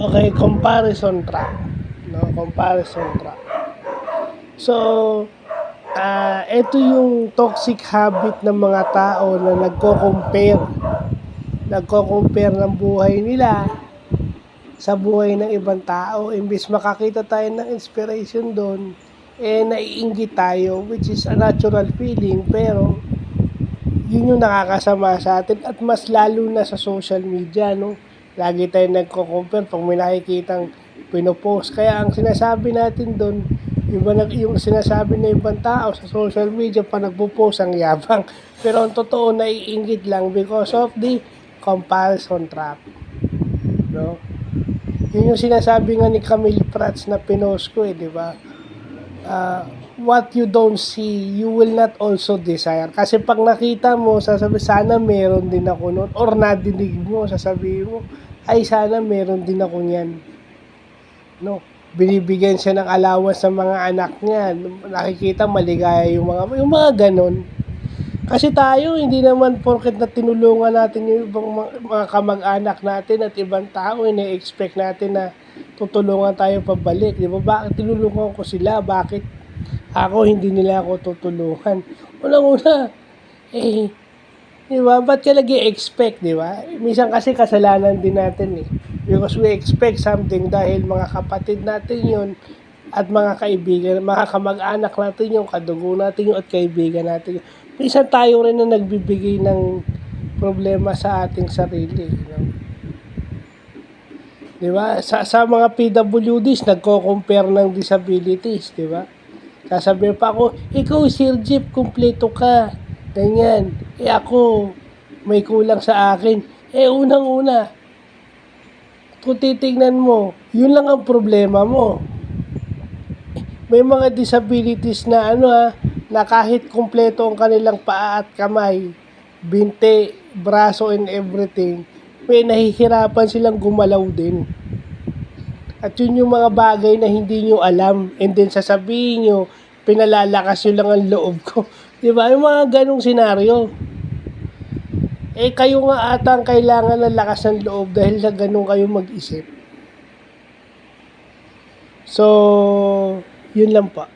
Okay, comparison trap. No, comparison trap. So, ito yung toxic habit ng mga tao na nagko-compare. Nagko-compare ng buhay nila sa buhay ng ibang tao. Imbis makakita tayo ng inspiration doon, naiinggit tayo, which is a natural feeling, pero yun yung nakakasama sa atin at mas lalo na sa social media, no? Lagi tayo nagko-compare pag may nakikitang pinopost. Kaya ang sinasabi natin doon, yung sinasabi ng ibang tao sa social media pa nagpo-post ang yabang. Pero ang totoo, naiinggit lang because of the comparison trap. No? Yun yung sinasabi nga ni Camille Prats na pinost ko di ba? What you don't see, you will not also desire. Kasi pag nakita mo, sasabi, sana meron din ako nun. Or nadinig mo, sasabihin mo, ay sana meron din ako niyan. No? Binibigyan siya ng allowance sa mga anak niya. Nakikita maligaya yung mga ganon. Kasi tayo, hindi naman porket na tinulungan natin yung ibang mga kamag-anak natin at ibang tao, ina-expect natin na tutulungan tayo pabalik. Di ba? Bakit tinulungan ko sila? Bakit ako hindi nila ako tutulungan? Unang-una, di ba? Ba't ka nag-i-expect, di ba? Minsan kasi kasalanan din natin because we expect something dahil mga kapatid natin yun at mga kaibigan, mga kamag-anak natin yung kadugo natin yung at kaibigan natin yung. Minsan tayo rin na nagbibigay ng problema sa ating sarili. Di ba? Sa mga PWDs, nagko-compare ng disabilities, di ba? Sasabihin pa ako, ikaw Sir Jeep, kumpleto ka. Ganyan. Ako, may kulang sa akin. Unang-una, kung titignan mo, yun lang ang problema mo. May mga disabilities na na kahit kumpleto ang kanilang paa at kamay, binte, braso and everything, may nahihirapan silang gumalaw din. At yun yung mga bagay na hindi nyo alam and then sasabihin nyo, pinalalakas nyo lang ang loob ko. Diba? Yung mga ganong senaryo. Kayo nga atang kailangan ng lakas ng loob dahil sa ganun kayo mag-isip. So, yun lang pa.